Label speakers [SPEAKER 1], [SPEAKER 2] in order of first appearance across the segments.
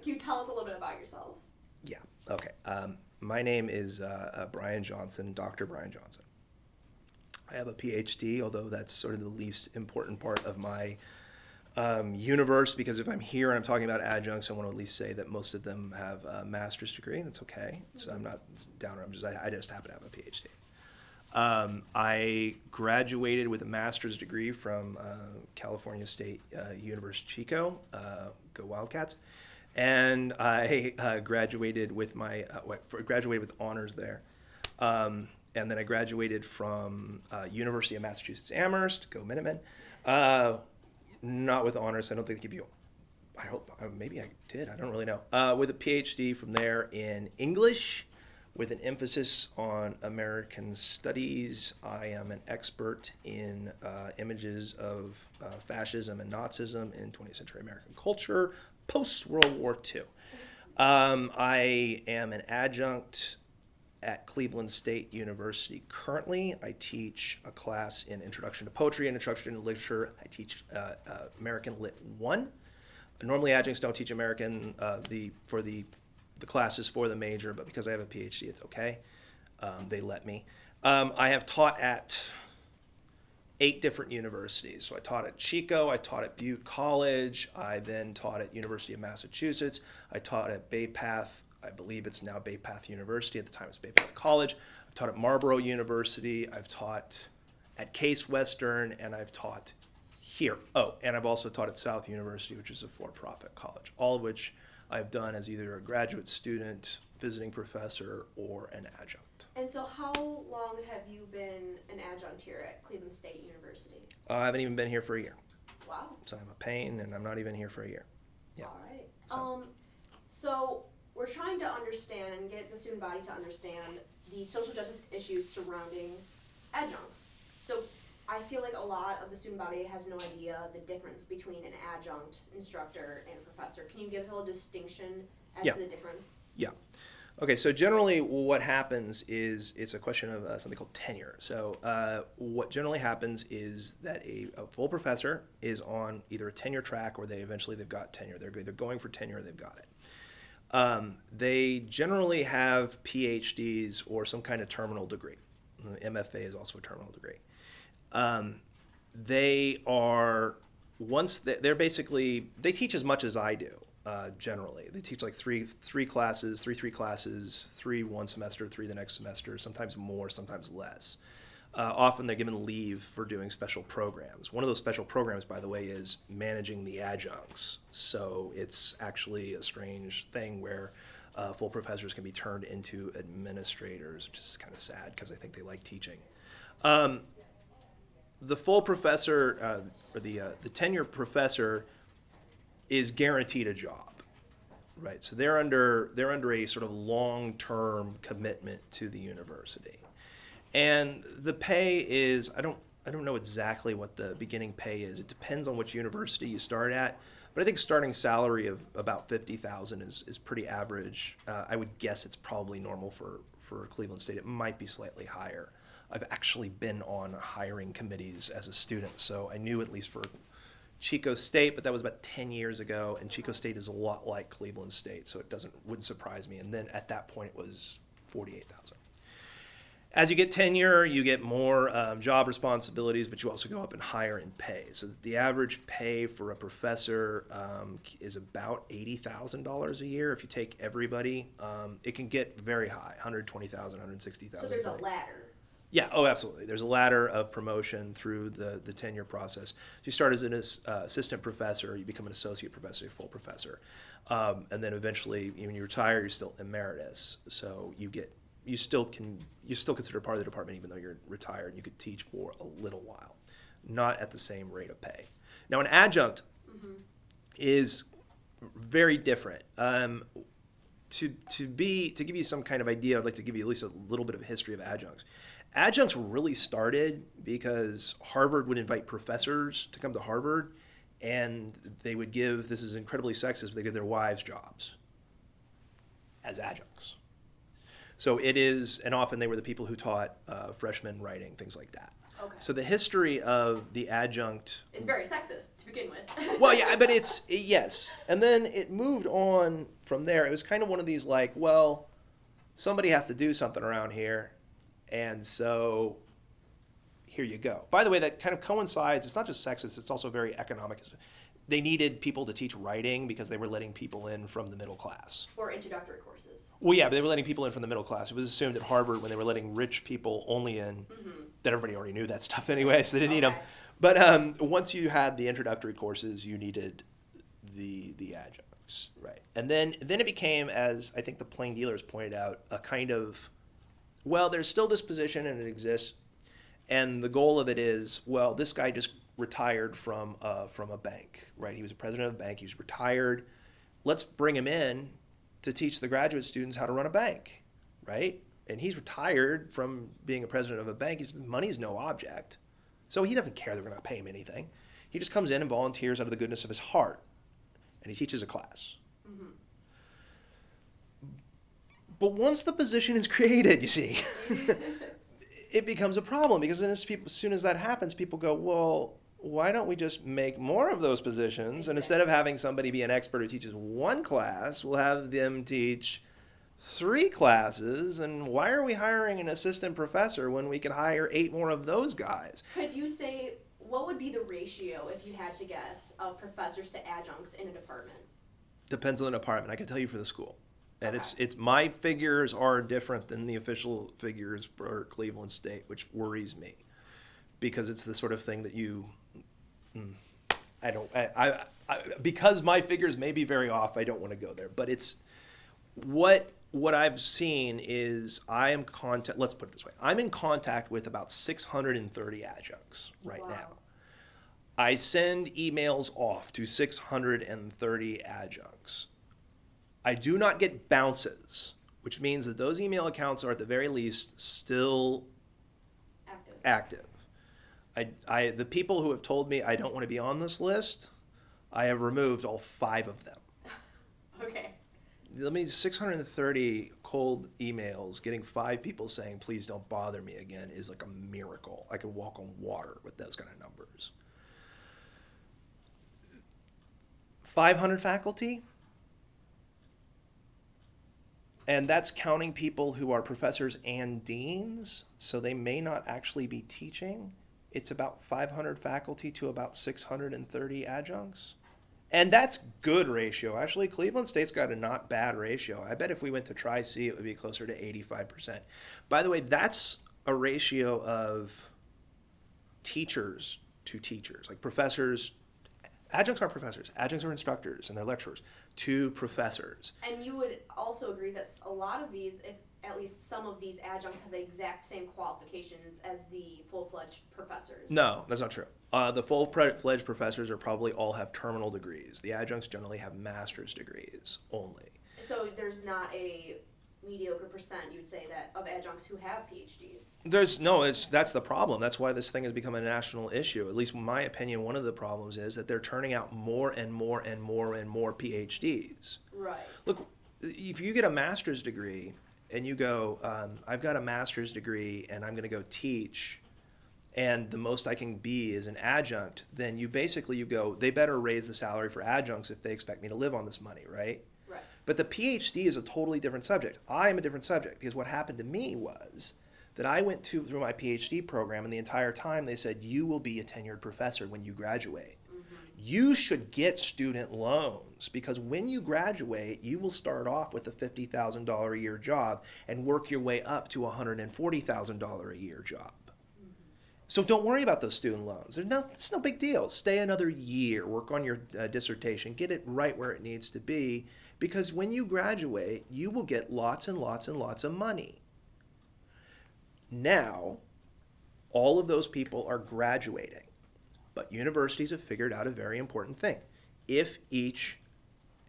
[SPEAKER 1] Can you tell us a little bit about yourself?
[SPEAKER 2] Yeah. Okay. My name is Brian Johnson, Dr. Brian Johnson. I have a PhD, although that's sort of the least important part of my universe, because if I'm here and I'm talking about adjuncts, I want to at least say that most of them have a master's degree. That's okay. So I'm not down. I just happen to have a PhD. I graduated with a master's degree from California State University Chico, go Wildcats, and I graduated with graduated with honors there, and then I graduated from University of Massachusetts Amherst, go Minutemen, not with honors. I don't think they give you. I hope maybe I did. I don't really know. With a PhD from there in English, with an emphasis on American studies. I am an expert in images of fascism and Nazism in 20th century American culture, post-World War II. I am an adjunct at Cleveland State University currently. I teach a class in Introduction to Poetry and Introduction to Literature. I teach American Lit 1. Normally adjuncts don't teach American for the classes for the major, but because I have a PhD, it's okay. They let me. I have taught at 8 different universities. So I taught at Chico, I taught at Butte College, I then taught at University of Massachusetts, I taught at Bay Path, I believe it's now Bay Path University, at the time it was Bay Path College. I've taught at Marlborough University, I've taught at Case Western, and I've taught here. Oh, and I've also taught at South University, which is a for-profit college, all of which I've done as either a graduate student, visiting professor, or an adjunct.
[SPEAKER 1] And so how long have you been an adjunct here at Cleveland State University?
[SPEAKER 2] I haven't even been here for a year.
[SPEAKER 1] Wow.
[SPEAKER 2] So I'm a pain, and I'm not even here for a year. Yeah.
[SPEAKER 1] All right.
[SPEAKER 2] So.
[SPEAKER 1] So we're trying to understand and get the student body to understand the social justice issues surrounding adjuncts. So I feel like a lot of the student body has no idea the difference between an adjunct, instructor, and professor. Can you give us a little distinction as to the difference?
[SPEAKER 2] Yeah. Okay, so generally what happens is it's a question of something called tenure. So what generally happens is that a full professor is on either a tenure track or they've got tenure. They're either going for tenure or they've got it. They generally have PhDs or some kind of terminal degree. MFA is also a terminal degree. They teach as much as I do. Generally, they teach like three classes, 3 one semester, 3 the next semester, sometimes more, sometimes less. Often they're given leave for doing special programs. One of those special programs, by the way, is managing the adjuncts. So it's actually a strange thing where full professors can be turned into administrators, which is kind of sad because I think they like teaching. The full professor, or the tenured professor, is guaranteed a job, right? So they're under a sort of long-term commitment to the university, and the pay is I don't know exactly what the beginning pay is. It depends on which university you start at, but I think starting salary of about $50,000 is pretty average. I would guess it's probably normal for Cleveland State. It might be slightly higher. I've actually been on hiring committees as a student, so I knew at least for Chico State, but that was about 10 years ago, and Chico State is a lot like Cleveland State, so wouldn't surprise me. And then at that point, it was $48,000. As you get tenure, you get more job responsibilities, but you also go up in higher in pay. So the average pay for a professor is about $80,000 a year. If you take everybody, it can get very high, $120,000, $160,000.
[SPEAKER 1] So there's a ladder.
[SPEAKER 2] Yeah, oh, absolutely. There's a ladder of promotion through the tenure process. So you start as an assistant professor, you become an associate professor, a full professor, and then eventually, when you retire, you're still emeritus. So you still consider part of the department even though you're retired. You could teach for a little while, not at the same rate of pay. Now, an adjunct is very different. To give you some kind of idea, I'd like to give you at least a little bit of a history of adjuncts. Adjuncts really started because Harvard would invite professors to come to Harvard, and they would give, this is incredibly sexist, but they give their wives jobs as adjuncts. So it is, and often they were the people who taught freshmen writing, things like that.
[SPEAKER 1] Okay.
[SPEAKER 2] So the history of the adjunct.
[SPEAKER 1] It's very sexist to begin with.
[SPEAKER 2] Well, yeah, but yes. And then it moved on from there. It was kind of one of these like, well, somebody has to do something around here. And so here you go. By the way, that kind of coincides. It's not just sexist, it's also very economic. They needed people to teach writing because they were letting people in from the middle class.
[SPEAKER 1] Or introductory courses.
[SPEAKER 2] Well, yeah, but they were letting people in from the middle class. It was assumed at Harvard when they were letting rich people only in that everybody already knew that stuff anyway, so they didn't need them. But once you had the introductory courses, you needed the adjuncts, right? And then it became, as I think the plain dealers pointed out, a kind of, well, there's still this position and it exists, and the goal of it is, well, this guy just retired from a bank, right? He was a president of a bank. He was retired. Let's bring him in to teach the graduate students how to run a bank, right? And he's retired from being a president of a bank. Money's no object. So he doesn't care they're going to pay him anything. He just comes in and volunteers out of the goodness of his heart. And he teaches a class. Mm-hmm. But once the position is created, you see, it becomes a problem because then as soon as that happens, people go, well, why don't we just make more of those positions? Exactly. And instead of having somebody be an expert who teaches one class, we'll have them teach 3 classes. And why are we hiring an assistant professor when we can hire 8 more of those guys?
[SPEAKER 1] Could you say, what would be the ratio, if you had to guess, of professors to adjuncts in a department?
[SPEAKER 2] Depends on the department. I can tell you for the school. And
[SPEAKER 1] Okay.
[SPEAKER 2] it's my figures are different than the official figures for Cleveland State, which worries me. Because it's the sort of thing that because my figures may be very off, I don't want to go there. But it's what I've seen is let's put it this way. I'm in contact with about 630 adjuncts right
[SPEAKER 1] Wow.
[SPEAKER 2] now. I send emails off to 630 adjuncts. I do not get bounces, which means that those email accounts are at the very least still active. The people who have told me I don't want to be on this list, I have removed all 5 of them.
[SPEAKER 1] Okay.
[SPEAKER 2] 630 cold emails, getting 5 people saying, please don't bother me again, is like a miracle. I could walk on water with those kind of numbers. 500 faculty, and that's counting people who are professors and deans, so they may not actually be teaching. It's about 500 faculty to about 630 adjuncts. And that's good ratio. Actually, Cleveland State's got a not bad ratio. I bet if we went to Tri-C, it would be closer to 85%. By the way, that's a ratio of teachers to teachers, like professors. Adjuncts aren't professors. Adjuncts are instructors and they're lecturers to professors.
[SPEAKER 1] And you would also agree that a lot of these, if at least some of these adjuncts have the exact same qualifications as the full-fledged professors.
[SPEAKER 2] No, that's not true. The full-fledged professors probably all have terminal degrees. The adjuncts generally have master's degrees only.
[SPEAKER 1] So there's not a mediocre percent, you would say, that of adjuncts who have PhDs.
[SPEAKER 2] That's the problem. That's why this thing has become a national issue. At least in my opinion, one of the problems is that they're turning out more and more and more and more PhDs.
[SPEAKER 1] Right.
[SPEAKER 2] Look, if you get a master's degree and you go, I've got a master's degree and I'm going to go teach, and the most I can be is an adjunct, then you go, they better raise the salary for adjuncts if they expect me to live on this money, right?
[SPEAKER 1] Right.
[SPEAKER 2] But the PhD is a totally different subject. I am a different subject because what happened to me was that I went through my PhD program, and the entire time they said, you will be a tenured professor when you graduate. Mm-hmm. You should get student loans because when you graduate, you will start off with a $50,000 a year job and work your way up to a $140,000 a year job. Mm-hmm. So don't worry about those student loans. It's no big deal. Stay another year, work on your dissertation, get it right where it needs to be. Because when you graduate, you will get lots and lots and lots of money. Now, all of those people are graduating. But universities have figured out a very important thing. If each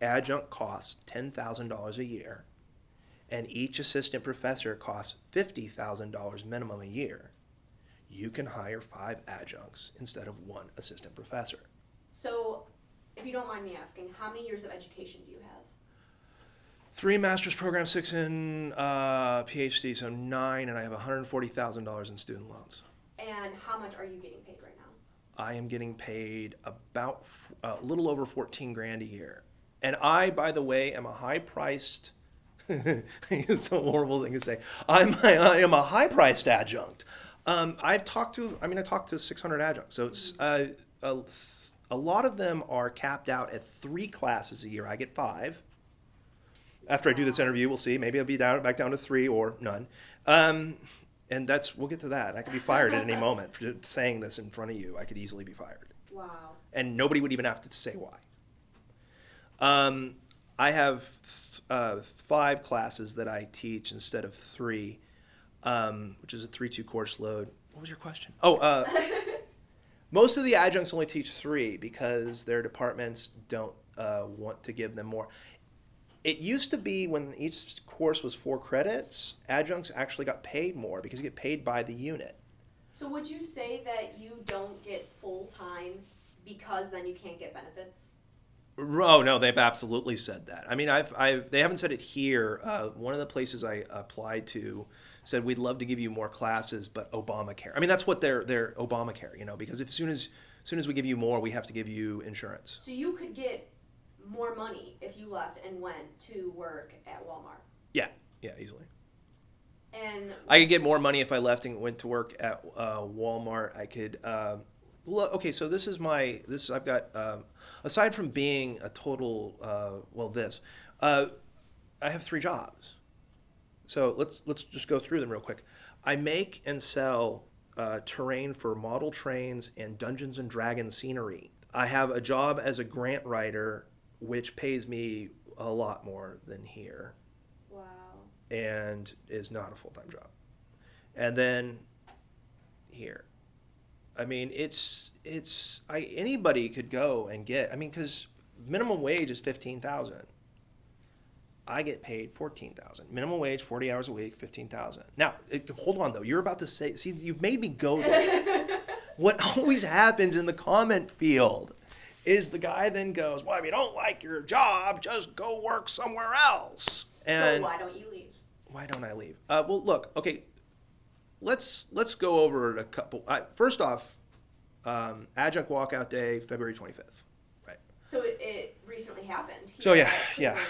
[SPEAKER 2] adjunct costs $10,000 a year, and each assistant professor costs $50,000 minimum a year, you can hire 5 adjuncts instead of 1 assistant professor.
[SPEAKER 1] So, if you don't mind me asking, how many years of education do you have?
[SPEAKER 2] 3 master's programs, 6 in PhD, so 9, and I have $140,000 in student loans.
[SPEAKER 1] And And how much are you getting paid right now?
[SPEAKER 2] I am getting paid about a little over 14 grand a year. And I, by the way, am a high-priced, it's a horrible thing to say. I am a high-priced adjunct. I talked to 600 adjuncts. So it's, a lot of them are capped out at 3 classes a year. I get 5. After I do this interview, we'll see. Maybe I'll be back down to 3 or none. And we'll get to that. I could be fired at any moment for saying this in front of you. I could easily be fired.
[SPEAKER 1] Wow.
[SPEAKER 2] And nobody would even have to say why. I have 5 classes that I teach instead of 3, which is a 3-2 course load. What was your question? Most of the adjuncts only teach 3 because their departments don't want to give them more. It used to be when each course was 4 credits, adjuncts actually got paid more because you get paid by the unit.
[SPEAKER 1] So would you say that you don't get full time because then you can't get benefits?
[SPEAKER 2] Oh no, they've absolutely said that. I mean, they haven't said it here. One of the places I applied to said we'd love to give you more classes, but Obamacare. I mean, that's what their Obamacare, because as soon as we give you more, we have to give you insurance.
[SPEAKER 1] So you could get more money if you left and went to work at Walmart.
[SPEAKER 2] Yeah, easily.
[SPEAKER 1] And
[SPEAKER 2] I could get more money if I left and went to work at Walmart. I could. Okay, so I've got aside from being a total I have 3 jobs. So let's just go through them real quick. I make and sell terrain for model trains and Dungeons and Dragons scenery. I have a job as a grant writer, which pays me a lot more than here.
[SPEAKER 1] wow.
[SPEAKER 2] And is not a full-time job. And then here. I mean, anybody could go and get, because minimum wage is $15,000. I get paid $14,000. Minimum wage, 40 hours a week, $15,000. Now, hold on though. You're about to say, see, you've made me go there. What always happens in the comment field is the guy then goes, well, if you don't like your job, just go work somewhere else. And
[SPEAKER 1] so why don't you leave?
[SPEAKER 2] Why don't I leave? Well, look, okay, let's go over a couple. First off, adjunct walkout day, February 25th. Right.
[SPEAKER 1] So it recently happened.
[SPEAKER 2] So yeah.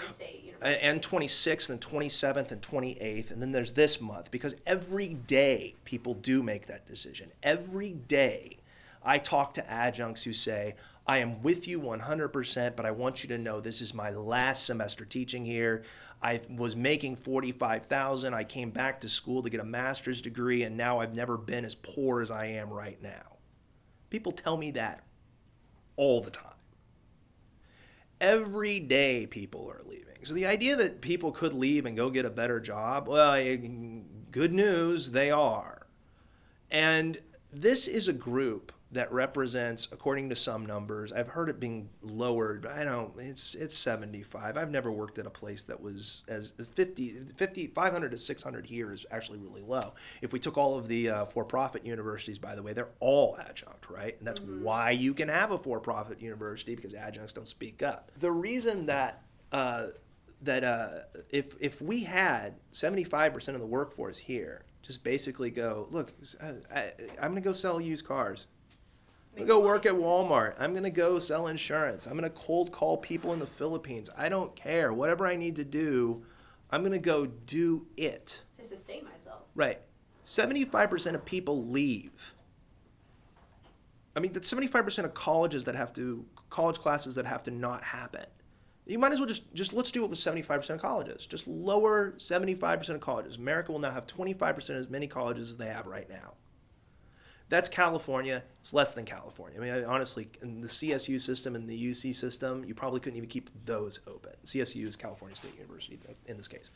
[SPEAKER 1] State University.
[SPEAKER 2] And 26th and 27th and 28th, and then there's this month, because every day people do make that decision. Every day I talk to adjuncts who say, I am with you 100%, but I want you to know this is my last semester teaching here. I was making $45,000. I came back to school to get a master's degree, and now I've never been as poor as I am right now. People tell me that all the time. Every day people are leaving. So the idea that people could leave and go get a better job, well, good news, they are. And this is a group that represents, according to some numbers, I've heard it being lowered, but it's 75. I've never worked at a place that was as 500 to 600 here is actually really low. If we took all of the for-profit universities, by the way, they're all adjunct, right? And that's why you can have a for-profit university, because adjuncts don't speak up. The reason that if we had 75% of the workforce here just basically go, look, I'm going to go sell used cars. I'm going to go work at Walmart. I'm going to go sell insurance. I'm going to cold call people in the Philippines. I don't care. Whatever I need to do, I'm going to go do it.
[SPEAKER 1] To sustain myself.
[SPEAKER 2] Right. 75% of people leave. That's 75% of college classes that have to not happen. You might as well just let's do it with 75% of colleges. Just lower 75% of colleges. America will now have 25% as many colleges as they have right now. That's California. It's less than California. Honestly, in the CSU system and the UC system, you probably couldn't even keep those open. CSU is California State University in this case.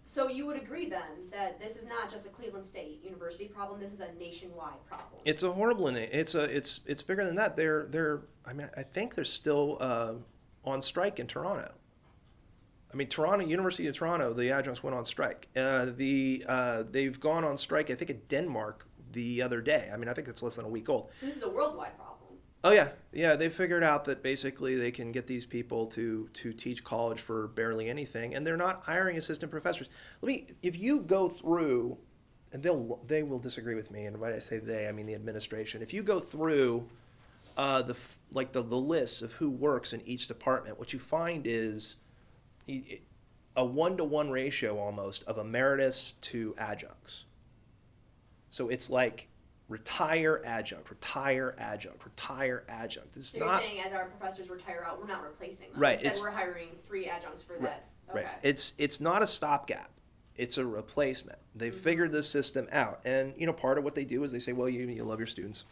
[SPEAKER 1] So you would agree then that this is not just a Cleveland State University problem. This is a nationwide problem.
[SPEAKER 2] It's a horrible. It's bigger than that. I think they're still on strike in Toronto. Toronto, University of Toronto, the adjuncts went on strike. They've gone on strike, I think, at Denmark the other day. I think it's less than a week old.
[SPEAKER 1] So this is a worldwide problem.
[SPEAKER 2] Oh yeah. They figured out that basically they can get these people to teach college for barely anything, and they're not hiring assistant professors. If you go through, and they will disagree with me, and when I say they, I mean the administration. If you go through the lists of who works in each department, what you find is a 1-to-1 ratio almost of emeritus to adjuncts. So it's like retire adjunct, retire adjunct, retire adjunct. This is
[SPEAKER 1] So you're
[SPEAKER 2] not
[SPEAKER 1] saying as our professors retire out, we're not replacing them.
[SPEAKER 2] Right,
[SPEAKER 1] Instead, we're hiring 3 adjuncts for this. Okay.
[SPEAKER 2] right. It's not a stopgap. It's a replacement. They've figured this system out, and part of what they do is they say, well, you love your students.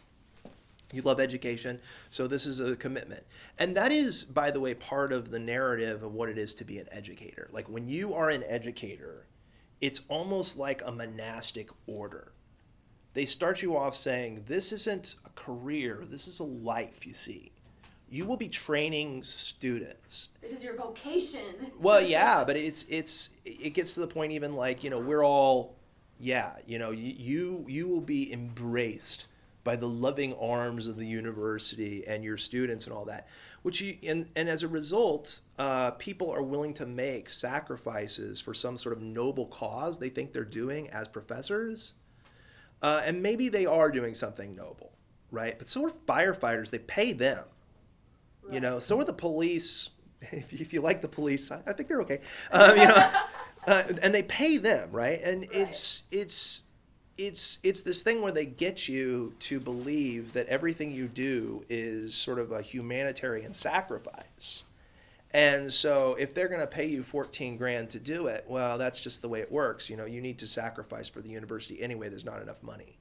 [SPEAKER 2] You love education, so this is a commitment. And that is, by the way, part of the narrative of what it is to be an educator. Like when you are an educator, it's almost like a monastic order. They start you off saying, this isn't a career, this is a life, you see. You will be training students.
[SPEAKER 1] This is your vocation.
[SPEAKER 2] Well, yeah, but it gets to the point even like, we're all, you will be embraced by the loving arms of the university and your students and all that, and as a result, people are willing to make sacrifices for some sort of noble cause they think they're doing as professors, and maybe they are doing something noble, right? But so are firefighters. They pay them,
[SPEAKER 1] Right.
[SPEAKER 2] So are the police. If you like the police, I think they're okay, and they pay them, right? And
[SPEAKER 1] Right.
[SPEAKER 2] it's this thing where they get you to believe that everything you do is sort of a humanitarian sacrifice. And so if they're going to pay you 14 grand to do it, well, that's just the way it works. You need to sacrifice for the university anyway. There's not enough money.